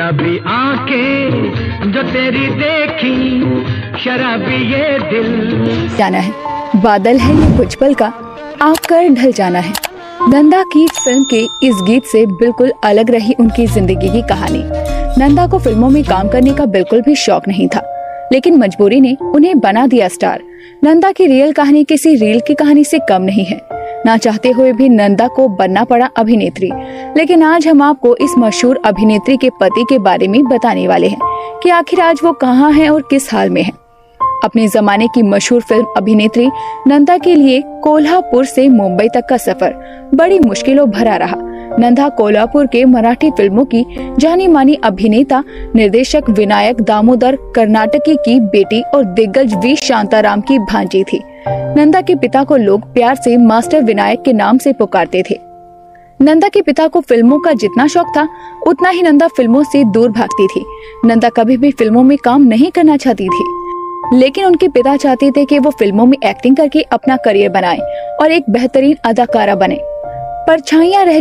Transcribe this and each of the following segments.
शराबी आंखें जो तेरी देखी, शराबी ये दिल। जाना है बादल है ये कुछ पल का, आकर ढल जाना है। नंदा की फिल्म के इस गीत से बिल्कुल अलग रही उनकी जिंदगी की कहानी। नंदा को फिल्मों में काम करने का बिल्कुल भी शौक नहीं था, लेकिन मजबूरी ने उन्हें बना दिया स्टार। नंदा की रियल कहानी किसी रील की कहानी से कम नहीं है। ना चाहते हुए भी नंदा को बनना पड़ा अभिनेत्री। लेकिन आज हम आपको इस मशहूर अभिनेत्री के पति के बारे में बताने वाले हैं कि आखिर आज वो कहाँ हैं और किस हाल में हैं। अपने जमाने की मशहूर फिल्म अभिनेत्री नंदा के लिए कोल्हापुर से मुंबई तक का सफर बड़ी मुश्किलों भरा रहा। नंदा कोल्हापुर के मराठी फिल्मों की जानी मानी अभिनेता निर्देशक विनायक दामोदर कर्नाटकी की बेटी और दिग्गज वी शांताराम की भांजी थी। नंदा के पिता को लोग प्यार से मास्टर विनायक के नाम से पुकारते थे। नंदा के पिता को फिल्मों का जितना शौक था, उतना ही नंदा फिल्मों से दूर भागती थी। नंदा कभी भी फिल्मों में काम नहीं करना चाहती थी, लेकिन उनके पिता चाहते थे कि वो फिल्मों में एक्टिंग करके अपना करियर बनाए और एक बेहतरीन अदाकारा बने। परछाइयां रह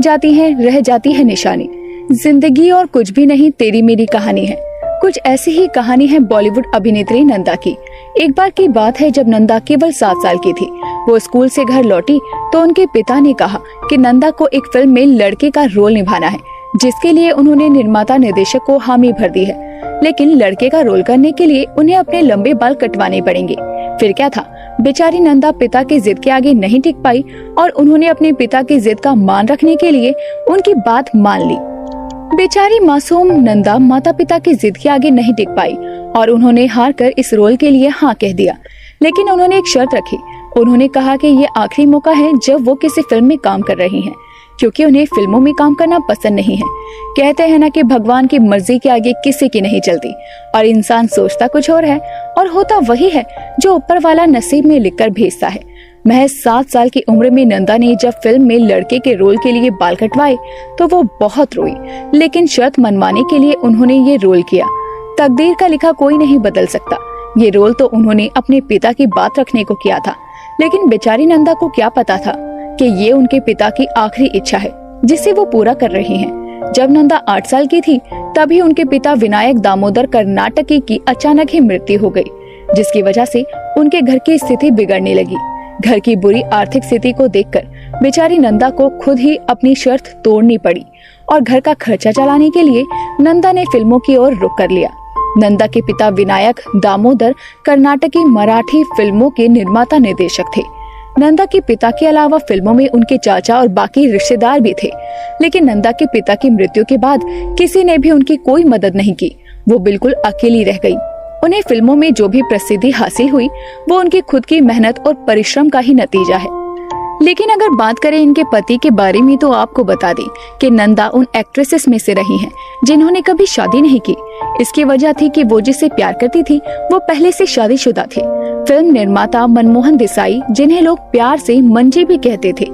जाती है निशानी। जिंदगी और कुछ भी नहीं तेरी मेरी कहानी है। कुछ ऐसी ही कहानी है बॉलीवुड अभिनेत्री नंदा की। एक बार की बात है जब नंदा केवल 7 साल की थी। वो स्कूल से घर लौटी तो उनके पिता ने कहा कि नंदा को एक फिल्म में लड़के का रोल निभाना है, जिसके लिए उन्होंने निर्माता निर्देशक को हामी भर दी है। लेकिन लड़के का रोल करने के लिए उन्हें अपने लंबे बाल कटवाने पड़ेंगे। फिर क्या था, बेचारी नंदा पिता की जिद के आगे नहीं टिक पाई और उन्होंने अपने पिता की जिद का मान रखने के लिए उनकी बात मान ली। बेचारी मासूम नंदा माता पिता की जिद के आगे नहीं टिक पाई और उन्होंने हार कर इस रोल के लिए हाँ कह दिया। लेकिन उन्होंने एक शर्त रखी। उन्होंने कहा कि ये आखिरी मौका है जब वो किसी फिल्म में काम कर रही हैं, क्योंकि उन्हें फिल्मों में काम करना पसंद नहीं है। कहते हैं ना कि भगवान की मर्जी के आगे किसी की नहीं चलती और इंसान सोचता कुछ और है और होता वही है जो ऊपर वाला नसीब में लिखकर भेजता है। महज 7 साल की उम्र में नंदा ने जब फिल्म में लड़के के रोल के लिए बाल कटवाए तो वो बहुत रोई, लेकिन शर्त मनवाने के लिए उन्होंने ये रोल किया। तकदीर का लिखा कोई नहीं बदल सकता। ये रोल तो उन्होंने अपने पिता की बात रखने को किया था, लेकिन बेचारी नंदा को क्या पता था कि ये उनके पिता की आखिरी इच्छा है जिसे वो पूरा कर रही हैं। जब नंदा 8 साल की थी तभी उनके पिता विनायक दामोदर कर्नाटकी की अचानक ही मृत्यु हो गई, जिसकी वजह से उनके घर की स्थिति बिगड़ने लगी। घर की बुरी आर्थिक स्थिति को देखकर बेचारी नंदा को खुद ही अपनी शर्त तोड़नी पड़ी और घर का खर्चा चलाने के लिए नंदा ने फिल्मों की ओर रुख कर लिया। नंदा के पिता विनायक दामोदर कर्नाटकी मराठी फिल्मों के निर्माता निर्देशक थे। नंदा के पिता के अलावा फिल्मों में उनके चाचा और बाकी रिश्तेदार भी थे, लेकिन नंदा के पिता की मृत्यु के बाद किसी ने भी उनकी कोई मदद नहीं की। वो बिल्कुल अकेली रह गई। उन्हें फिल्मों में जो भी प्रसिद्धि हासिल हुई वो उनकी खुद की मेहनत और परिश्रम का ही नतीजा है। लेकिन अगर बात करें इनके पति के बारे में तो आपको बता दें कि नंदा उन एक्ट्रेसेस में से रही हैं जिन्होंने कभी शादी नहीं की। इसकी वजह थी कि वो जिससे प्यार करती थी वो पहले से शादीशुदा थे। फिल्म निर्माता मनमोहन देसाई, जिन्हें लोग प्यार से मंजी भी कहते थे,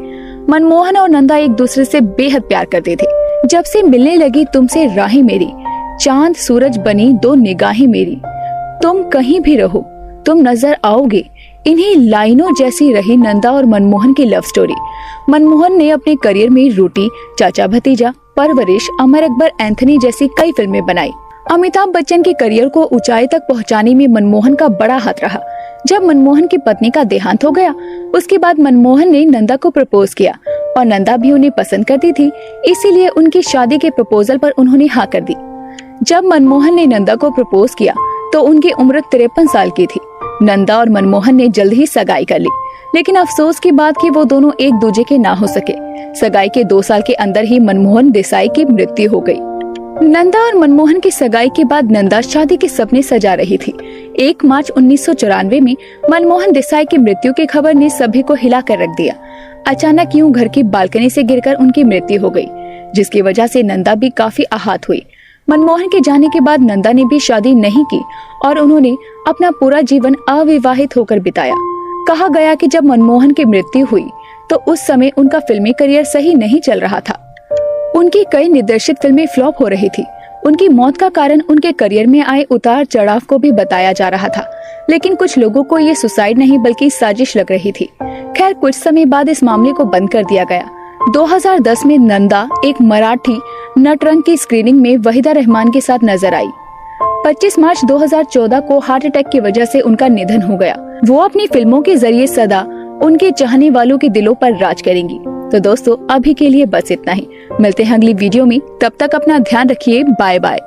मनमोहन और नंदा एक दूसरे से बेहद प्यार करते थे। जब से मिलने लगी तुमसे राहें मेरी, चांद सूरज बनी 2 निगाहें मेरी, तुम कहीं भी रहो तुम नजर आओगे, इन्हीं लाइनों जैसी रही नंदा और मनमोहन की लव स्टोरी। मनमोहन ने अपने करियर में रोटी, चाचा भतीजा, परवरिश, अमर अकबर एंथनी जैसी कई फिल्में बनाई। अमिताभ बच्चन के करियर को ऊंचाई तक पहुंचाने में मनमोहन का बड़ा हाथ रहा। जब मनमोहन की पत्नी का देहांत हो गया, उसके बाद मनमोहन ने नंदा को प्रपोज किया और नंदा भी उन्हें पसंद करती थी, इसीलिए उनकी शादी के प्रपोजल पर उन्होंने हाँ कर दी। जब मनमोहन ने नंदा को प्रपोज किया तो उनकी उम्र 53 साल की थी। नंदा और मनमोहन ने जल्द ही सगाई कर ली, लेकिन अफसोस की बात कि वो दोनों एक दूसरे के ना हो सके। सगाई के 2 साल के अंदर ही मनमोहन देसाई की मृत्यु हो गई। नंदा और मनमोहन की सगाई के बाद नंदा शादी के सपने सजा रही थी। 1 मार्च 1994 में मनमोहन देसाई की मृत्यु की खबर ने सभी को हिला कर रख दिया। अचानक यूं घर की बालकनी से गिरकर उनकी मृत्यु हो गई, जिसकी वजह से नंदा भी काफी आहत हुई। मनमोहन के जाने के बाद नंदा ने भी शादी नहीं की और उन्होंने अपना पूरा जीवन अविवाहित होकर बिताया। कहा गया कि जब मनमोहन की मृत्यु हुई तो उस समय उनका फिल्मी करियर सही नहीं चल रहा था। उनकी कई निर्देशित फिल्में फ्लॉप हो रही थी। उनकी मौत का कारण उनके करियर में आए उतार चढ़ाव को भी बताया जा रहा था, लेकिन कुछ लोगों को ये सुसाइड नहीं बल्कि साजिश लग रही थी। खैर, कुछ समय बाद इस मामले को बंद कर दिया गया। 2010 में नंदा एक मराठी नटरंग की स्क्रीनिंग में वहीदा रहमान के साथ नजर आई। 25 मार्च 2014 को हार्ट अटैक की वजह से उनका निधन हो गया। वो अपनी फिल्मों के जरिए सदा उनके चाहने वालों के दिलों पर राज करेंगी। तो दोस्तों, अभी के लिए बस इतना ही। मिलते हैं अगली वीडियो में, तब तक अपना ध्यान रखिए। Bye bye.